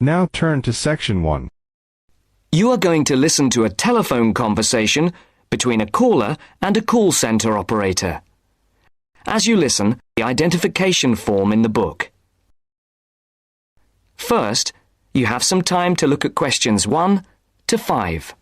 Now turn to Section 1. You are going to listen to a telephone conversation between a caller and a call centre operator. As you listen, the identification form in the book. First, you have some time to look at questions 1 to 5.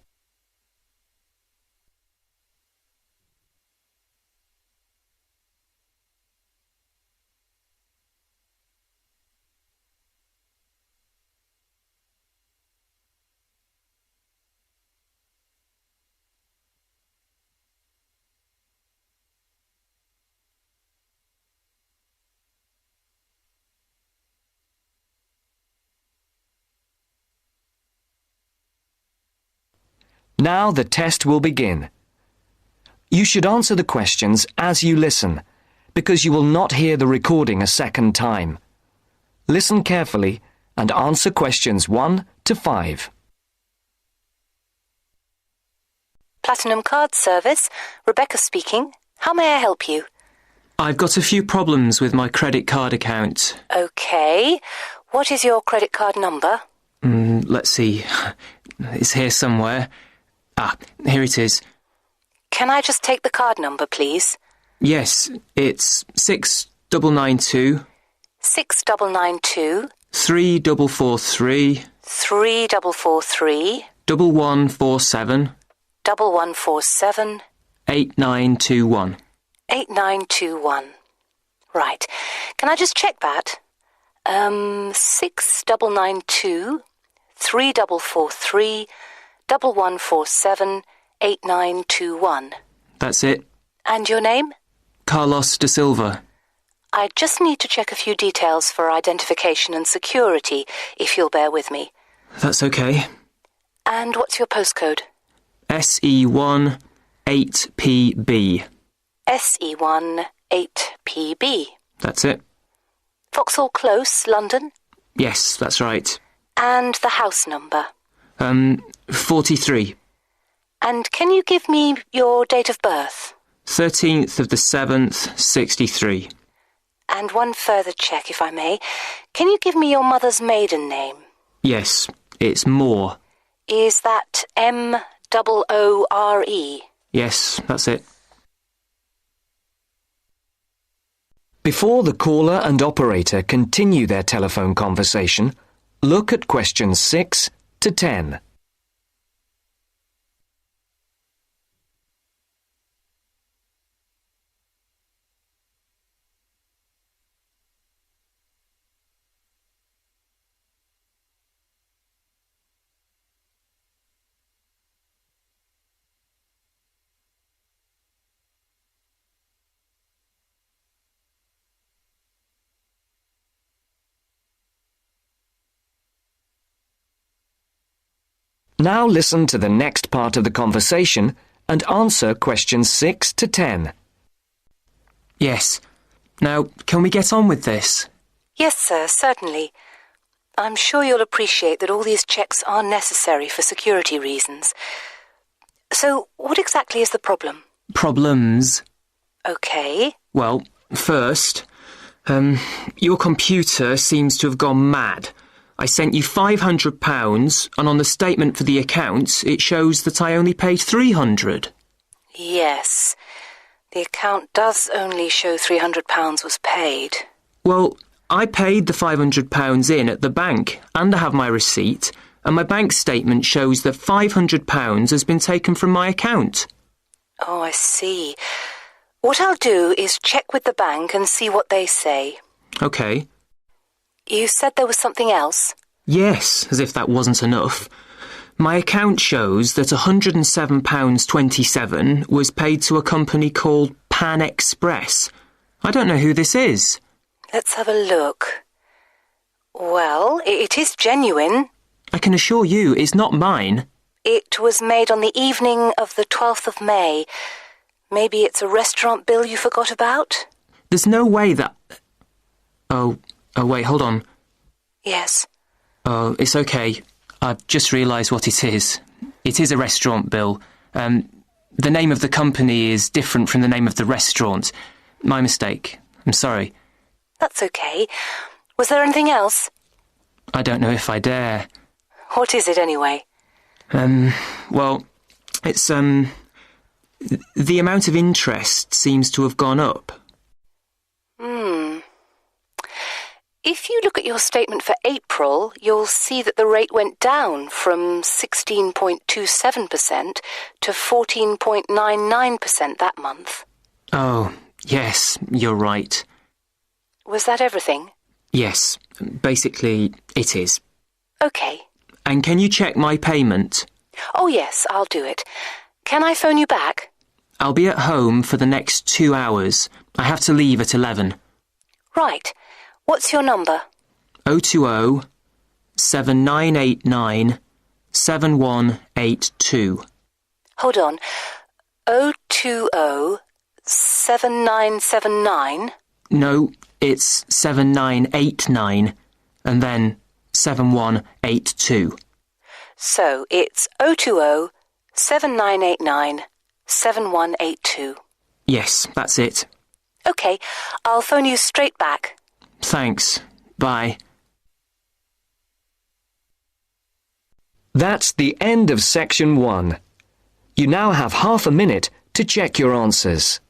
Now the test will begin. You should answer the questions as you listen, because you will not hear the recording a second time. Listen carefully and answer questions 1 to 5. Platinum Card Service, Rebecca speaking. How may I help you? I've got a few problems with my credit card account. Okay. What is your credit card number? Let's see. It's here somewhere. Here it is. Can I just take the card number, please? Yes, it's 6992 6992 3443 3443 1147 1147 8921. 8921. Right. Can I just check that? 6992 3443 1147 8921. That's it. And your name? Carlos de Silva. I just need to check a few details for identification and security, if you'll bear with me. That's okay. And what's your postcode? SE1 8PB. SE1 8PB. That's it. Vauxhall Close, London? Yes, that's right. And the house number? 43. And can you give me your date of birth? 13th of the 7th, 63. And one further check, if I may. Can you give me your mother's maiden name? Yes, it's Moore. Is that Moore? Yes, that's it. Before the caller and operator continue their telephone conversation, look at questions 6 to 10. Now listen to the next part of the conversation and answer questions 6 to 10. Yes. Now, can we get on with this? Yes, sir, certainly. I'm sure you'll appreciate that all these checks are necessary for security reasons. So, what exactly is the problem? Problems? Okay. Well, first, your computer seems to have gone mad. I sent you £500 and on the statement for the account it shows that I only paid £300. Yes. The account does only show £300 was paid. Well, I paid the £500 in at the bank and I have my receipt and my bank statement shows that £500 has been taken from my account. Oh, I see. What I'll do is check with the bank and see what they say. OK. You said there was something else? Yes, as if that wasn't enough. My account shows that £107.27 was paid to a company called Pan Express. I don't know who this is. Let's have a look. Well, it is genuine. I can assure you it's not mine. It was made on the evening of the 12th of May. Maybe it's a restaurant bill you forgot about? There's no way that... Oh, wait, hold on. Yes. Oh, it's okay. I've just realised what it is. It is a restaurant bill. The name of the company is different from the name of the restaurant. My mistake. I'm sorry. That's okay. Was there anything else? I don't know if I dare. What is it anyway? Well, it's, the amount of interest seems to have gone up. If you look at your statement for April, you'll see that the rate went down from 16.27% to 14.99% that month. Oh, yes, you're right. Was that everything? Yes, basically, it is. OK. And can you check my payment? Oh, yes, I'll do it. Can I phone you back? I'll be at home for the next 2 hours. I have to leave at 11. Right. What's your number? 020 7989 7182. Hold on. 020 7979? No, it's 7989 and then 7182. So it's 020 7989 7182. Yes, that's it. OK, I'll phone you straight back. Thanks. Bye. That's the end of section 1. You now have half a minute to check your answers.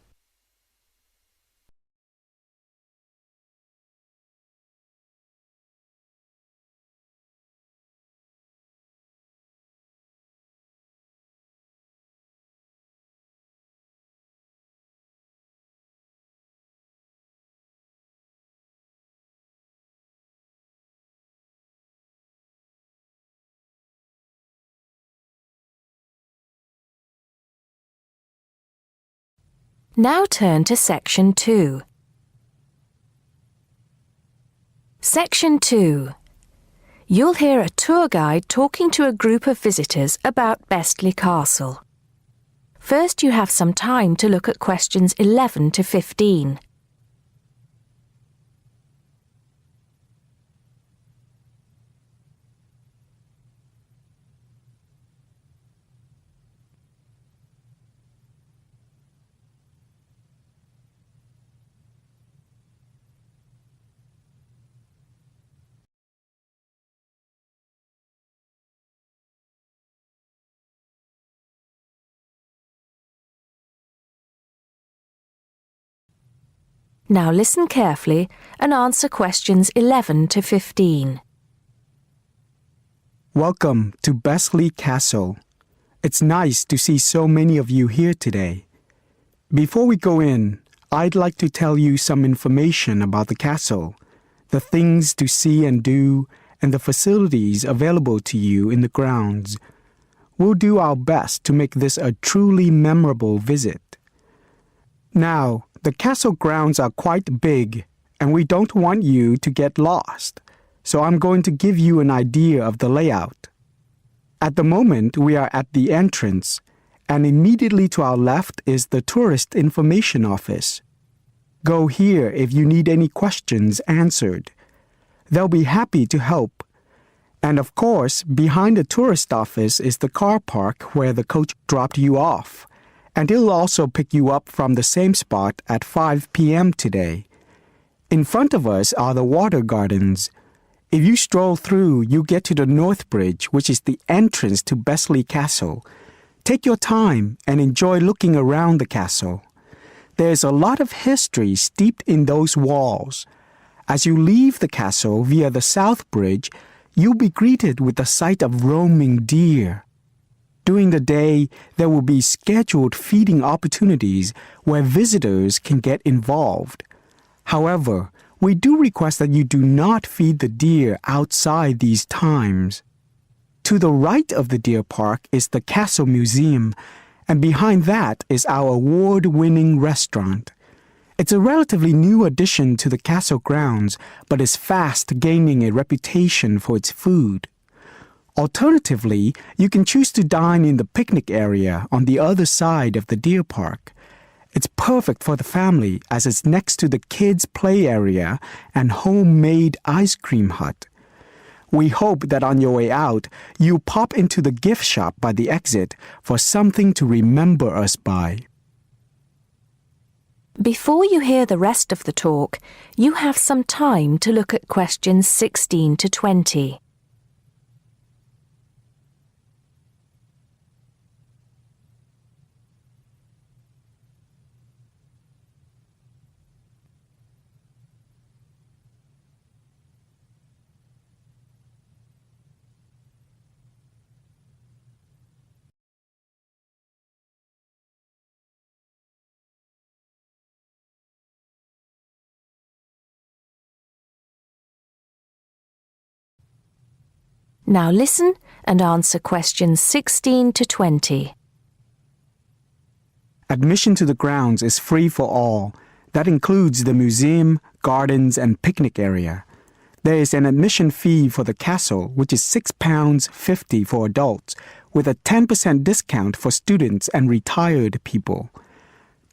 Now turn to Section 2. Section 2. You'll hear a tour guide talking to a group of visitors about Bestley Castle. First, you have some time to look at questions 11 to 15. Now listen carefully and answer questions 11 to 15. Welcome to Bestley Castle. It's nice to see so many of you here today. Before we go in, I'd like to tell you some information about the castle, the things to see and do, and the facilities available to you in the grounds. We'll do our best to make this a truly memorable visit. Now, the castle grounds are quite big, and we don't want you to get lost, so I'm going to give you an idea of the layout. At the moment, we are at the entrance, and immediately to our left is the Tourist Information Office. Go here if you need any questions answered. They'll be happy to help. And of course, behind the tourist office is the car park where the coach dropped you off. And he'll also pick you up from the same spot at 5 p.m. today. In front of us are the water gardens. If you stroll through, you get to the North Bridge, which is the entrance to Bestley Castle. Take your time and enjoy looking around the castle. There's a lot of history steeped in those walls. As you leave the castle via the South Bridge, you'll be greeted with the sight of roaming deer. During the day, there will be scheduled feeding opportunities where visitors can get involved. However, we do request that you do not feed the deer outside these times. To the right of the deer park is the Castle Museum, and behind that is our award-winning restaurant. It's a relatively new addition to the castle grounds, but is fast gaining a reputation for its food. Alternatively, you can choose to dine in the picnic area on the other side of the deer park. It's perfect for the family as it's next to the kids' play area and homemade ice cream hut. We hope that on your way out, you'll pop into the gift shop by the exit for something to remember us by. Before you hear the rest of the talk, you have some time to look at questions 16 to 20. Now listen and answer questions 16 to 20. Admission to the grounds is free for all. That includes the museum, gardens, and picnic area. There is an admission fee for the castle, which is £6.50 for adults, with a 10% discount for students and retired people.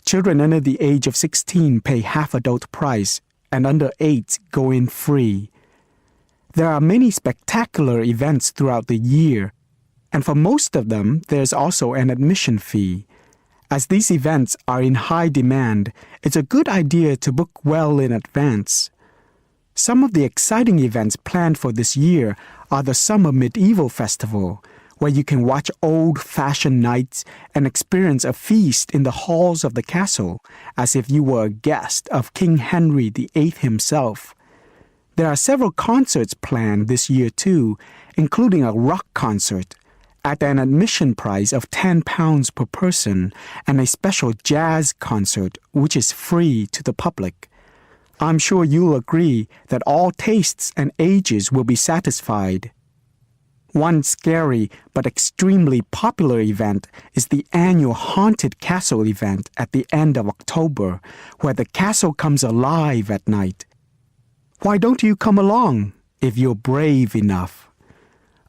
Children under the age of 16 pay half adult price, and under 8 go in free. There are many spectacular events throughout the year, and for most of them, there's also an admission fee. As these events are in high demand, it's a good idea to book well in advance. Some of the exciting events planned for this year are the Summer Medieval Festival, where you can watch old-fashioned nights and experience a feast in the halls of the castle, as if you were a guest of King Henry VIII himself. There are several concerts planned this year too, including a rock concert at an admission price of £10 per person and a special jazz concert which is free to the public. I'm sure you'll agree that all tastes and ages will be satisfied. One scary but extremely popular event is the annual Haunted Castle event at the end of October, where the castle comes alive at night. Why don't you come along if you're brave enough?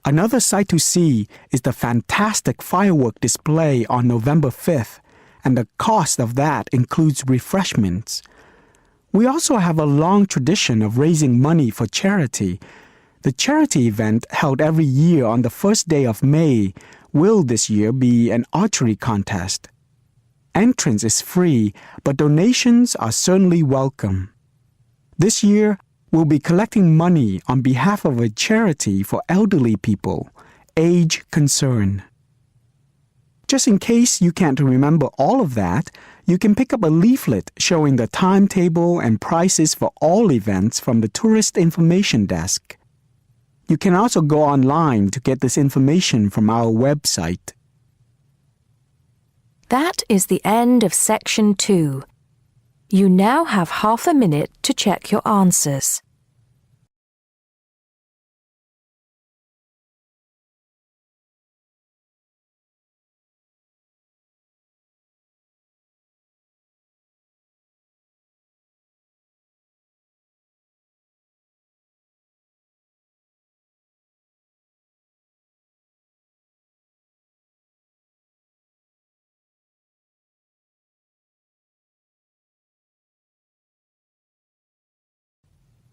Another sight to see is the fantastic firework display on November 5th, and the cost of that includes refreshments. We also have a long tradition of raising money for charity. The charity event held every year on the first day of May will this year be an archery contest. Entrance is free, but donations are certainly welcome. This year, we'll be collecting money on behalf of a charity for elderly people, Age Concern. Just in case you can't remember all of that, you can pick up a leaflet showing the timetable and prices for all events from the Tourist Information Desk. You can also go online to get this information from our website. That is the end of Section 2. You now have half a minute to check your answers.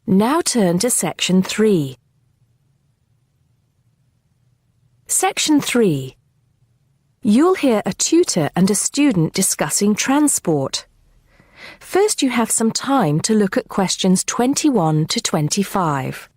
Now turn to Section 3. Section 3. You'll hear a tutor and a student discussing transport. First, you have some time to look at questions 21 to 25.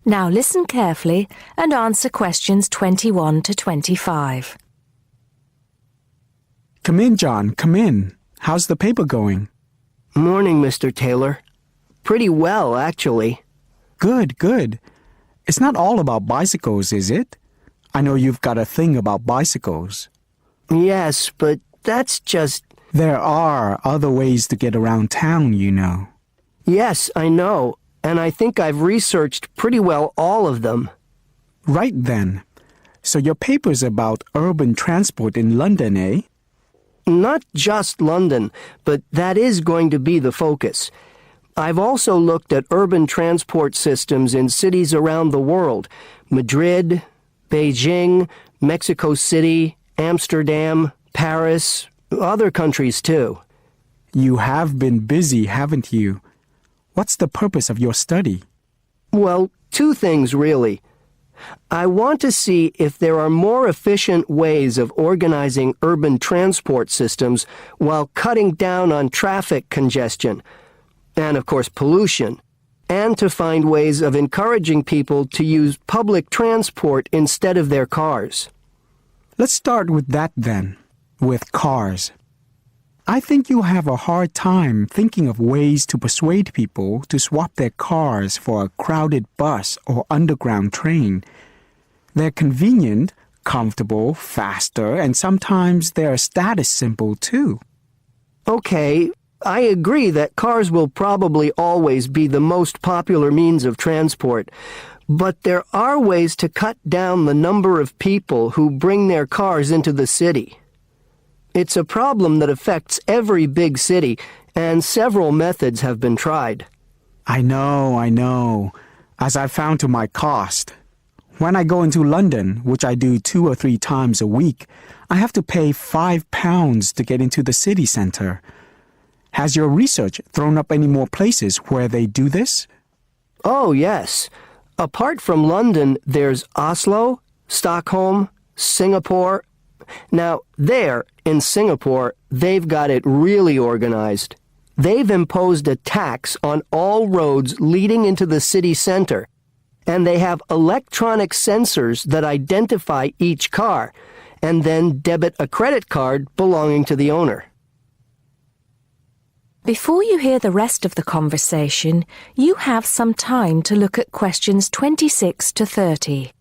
Now listen carefully and answer questions 21 to 25. Come in, John, come in. How's the paper going? Morning, Mr. Taylor. Pretty well, actually. Good, good. It's not all about bicycles, is it? I know you've got a thing about bicycles. Yes, but that's just... There are other ways to get around town, you know. Yes, I know, and I think I've researched pretty well all of them. Right then. So your paper's about urban transport in London, eh? Not just London, but that is going to be the focus. I've also looked at urban transport systems in cities around the world: Madrid, Beijing, Mexico City, Amsterdam, Paris, other countries too. You have been busy, haven't you? What's the purpose of your study? Well, two things really. I want to see if there are more efficient ways of organizing urban transport systems while cutting down on traffic congestion, and of course pollution, and to find ways of encouraging people to use public transport instead of their cars. Let's start with that then, with cars. I think you'll have a hard time thinking of ways to persuade people to swap their cars for a crowded bus or underground train. They're convenient, comfortable, faster, and sometimes they're a status symbol too. Okay, I agree that cars will probably always be the most popular means of transport, but there are ways to cut down the number of people who bring their cars into the city. It's a problem that affects every big city, and several methods have been tried. I know, as I've found to my cost. When I go into London, which I do 2 or 3 times a week, I have to pay £5 to get into the city centre. Has your research thrown up any more places where they do this? Oh, yes. Apart from London, there's Oslo, Stockholm, Singapore. Now, there, in Singapore, they've got it really organized. They've imposed a tax on all roads leading into the city center, and they have electronic sensors that identify each car, and then debit a credit card belonging to the owner. Before you hear the rest of the conversation, you have some time to look at questions 26 to 30.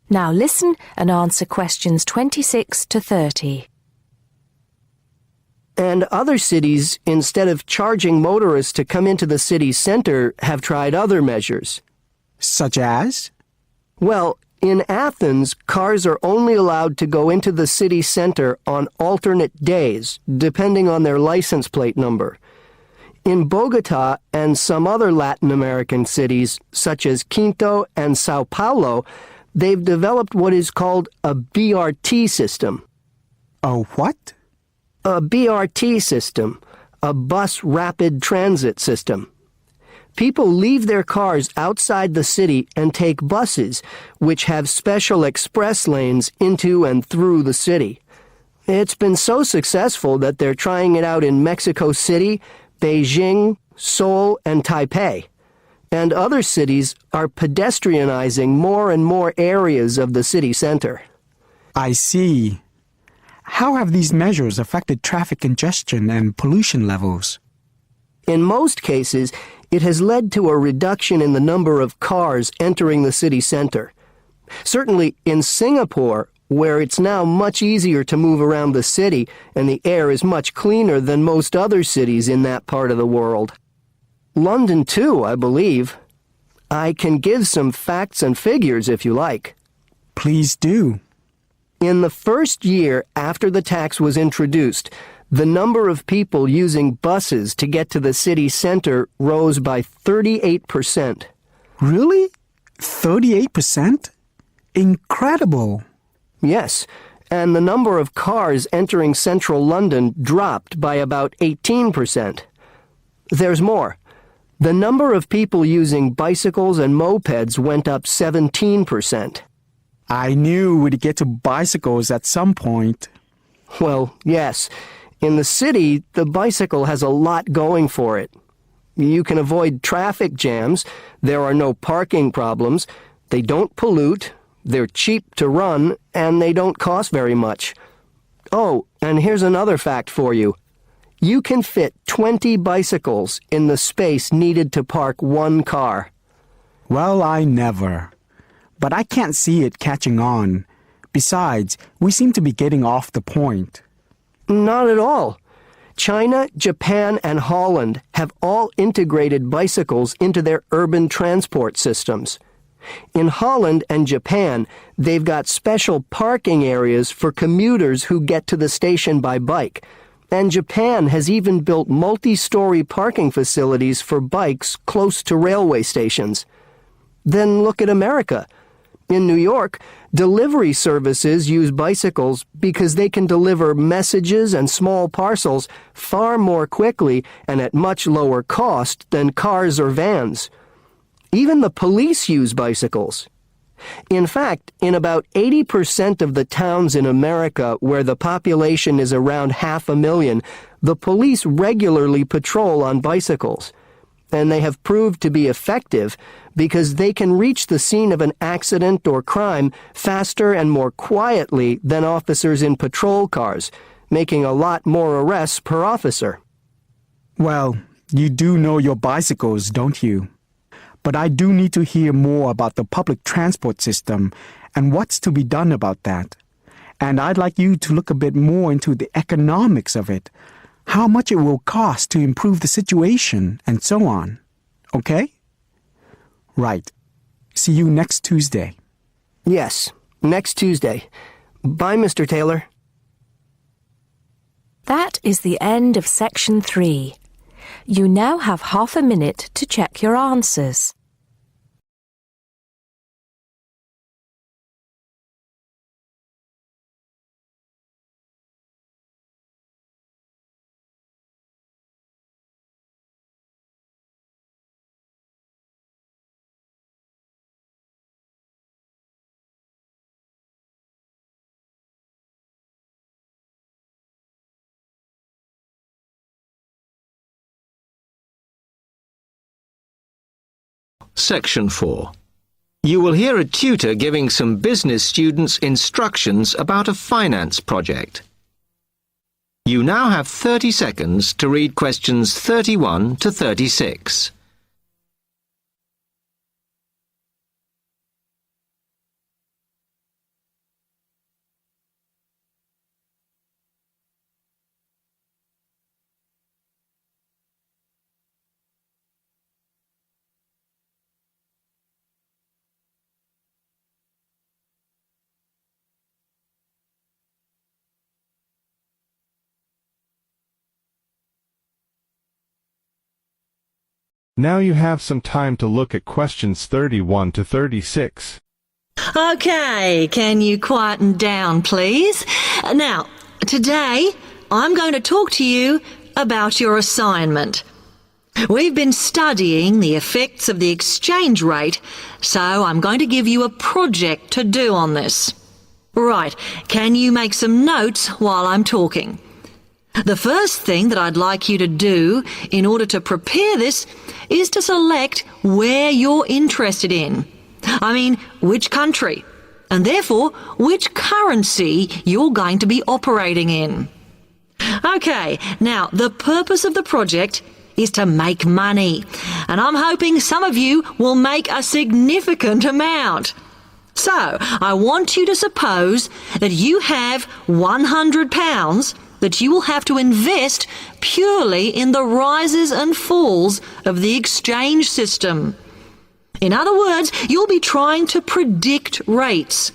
Now listen and answer questions 26 to 30. And other cities, instead of charging motorists to come into the city center, have tried other measures. Such as? Well, in Athens, cars are only allowed to go into the city center on alternate days, depending on their license plate number. In Bogota and some other Latin American cities, such as Quito and Sao Paulo, they've developed what is called a BRT system. A what? A BRT system, a bus rapid transit system. People leave their cars outside the city and take buses, which have special express lanes into and through the city. It's been so successful that they're trying it out in Mexico City, Beijing, Seoul, and Taipei. And other cities are pedestrianizing more and more areas of the city center. I see. How have these measures affected traffic congestion and pollution levels? In most cases, it has led to a reduction in the number of cars entering the city center. Certainly in Singapore, where it's now much easier to move around the city and the air is much cleaner than most other cities in that part of the world. London, too, I believe. I can give some facts and figures if you like. Please do. In the first year after the tax was introduced, the number of people using buses to get to the city center rose by 38%. Really? 38%? Incredible. Yes, and the number of cars entering central London dropped by about 18%. There's more. The number of people using bicycles and mopeds went up 17%. I knew we'd get to bicycles at some point. Well, yes. In the city, the bicycle has a lot going for it. You can avoid traffic jams, there are no parking problems, they don't pollute, they're cheap to run, and they don't cost very much. Oh, and here's another fact for you. You can fit 20 bicycles in the space needed to park one car. Well, I never. But I can't see it catching on. Besides, we seem to be getting off the point. Not at all. China, Japan, and Holland have all integrated bicycles into their urban transport systems. In Holland and Japan, they've got special parking areas for commuters who get to the station by bike. And Japan has even built multi-story parking facilities for bikes close to railway stations. Then look at America. In New York, delivery services use bicycles because they can deliver messages and small parcels far more quickly and at much lower cost than cars or vans. Even the police use bicycles. In fact, in about 80% of the towns in America where the population is around 500,000, the police regularly patrol on bicycles. And they have proved to be effective because they can reach the scene of an accident or crime faster and more quietly than officers in patrol cars, making a lot more arrests per officer. Well, you do know your bicycles, don't you? But I do need to hear more about the public transport system and what's to be done about that. And I'd like you to look a bit more into the economics of it, how much it will cost to improve the situation, and so on. Okay? Right. See you next Tuesday. Yes, next Tuesday. Bye, Mr. Taylor. That is the end of section 3. You now have half a minute to check your answers. Section 4. You will hear a tutor giving some business students instructions about a finance project. You now have 30 seconds to read questions 31 to 36. Now you have some time to look at questions 31 to 36. Okay, can you quieten down, please? Now, today I'm going to talk to you about your assignment. We've been studying the effects of the exchange rate, so I'm going to give you a project to do on this. Right, can you make some notes while I'm talking? The first thing that I'd like you to do in order to prepare this is to select where you're interested in. I mean, which country, and therefore which currency you're going to be operating in. Okay, now the purpose of the project is to make money, and I'm hoping some of you will make a significant amount. So, I want you to suppose that you have £100 that you will have to invest purely in the rises and falls of the exchange system. In other words, you'll be trying to predict rates.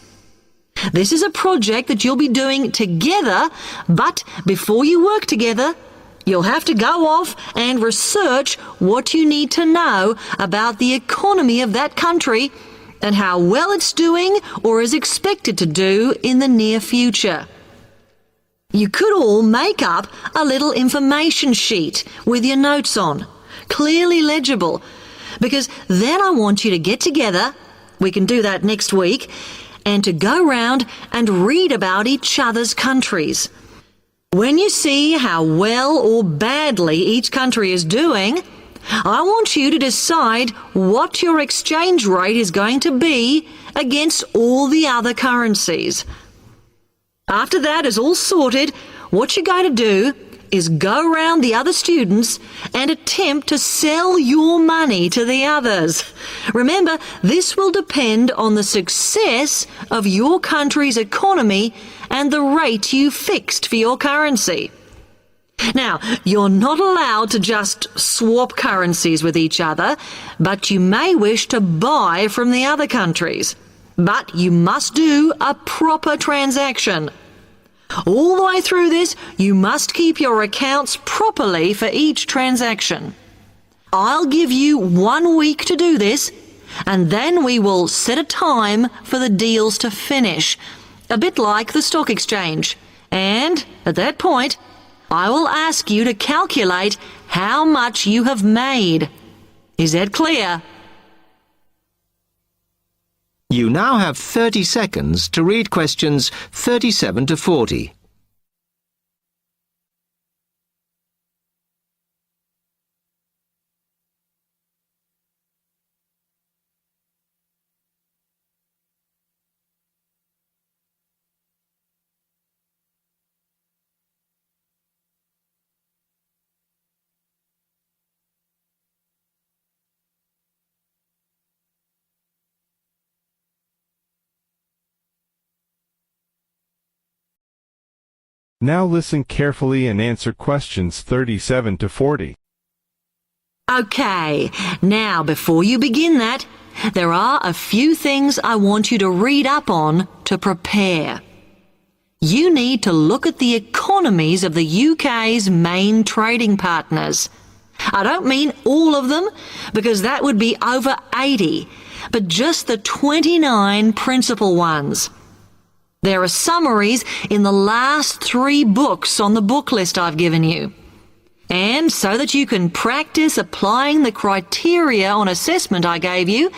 This is a project that you'll be doing together, but before you work together, you'll have to go off and research what you need to know about the economy of that country and how well it's doing or is expected to do in the near future. You could all make up a little information sheet with your notes on, clearly legible, because then I want you to get together, we can do that next week, and to go round and read about each other's countries. When you see how well or badly each country is doing, I want you to decide what your exchange rate is going to be against all the other currencies. After that is all sorted, what you're going to do is go round the other students and attempt to sell your money to the others. Remember, this will depend on the success of your country's economy and the rate you fixed for your currency. Now, you're not allowed to just swap currencies with each other, but you may wish to buy from the other countries. But you must do a proper transaction. All the way through this, you must keep your accounts properly for each transaction. I'll give you 1 week to do this, and then we will set a time for the deals to finish, a bit like the stock exchange. And at that point, I will ask you to calculate how much you have made. Is that clear? You now have 30 seconds to read questions 37 to 40. Now listen carefully and answer questions 37 to 40. Okay, now before you begin that, there are a few things I want you to read up on to prepare. You need to look at the economies of the UK's main trading partners. I don't mean all of them, because that would be over 80, but just the 29 principal ones. There are summaries in the last 3 books on the book list I've given you. And so that you can practice applying the criteria on assessment I gave you,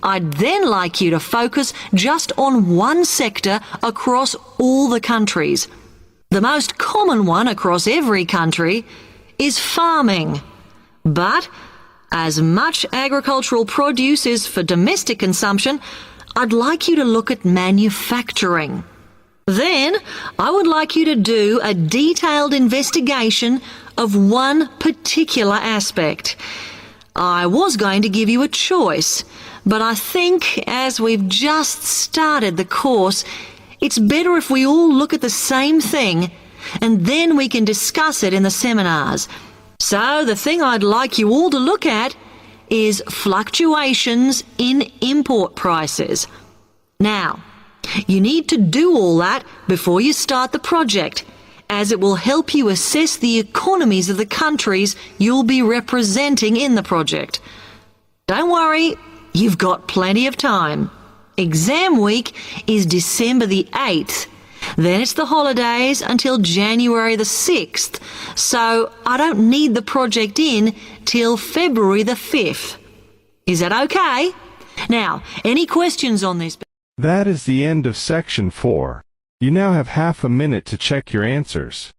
I'd then like you to focus just on one sector across all the countries. The most common one across every country is farming. But as much agricultural produce is for domestic consumption, I'd like you to look at manufacturing. Then, I would like you to do a detailed investigation of one particular aspect. I was going to give you a choice, but I think as we've just started the course, it's better if we all look at the same thing, and then we can discuss it in the seminars. So, the thing I'd like you all to look at is fluctuations in import prices. Now, you need to do all that before you start the project, as it will help you assess the economies of the countries you'll be representing in the project. Don't worry, you've got plenty of time. Exam week is December the 8th. Then it's the holidays until January the 6th, so I don't need the project in till February the 5th. Is that okay? Now, any questions on this? That is the end of section 4. You now have half a minute to check your answers.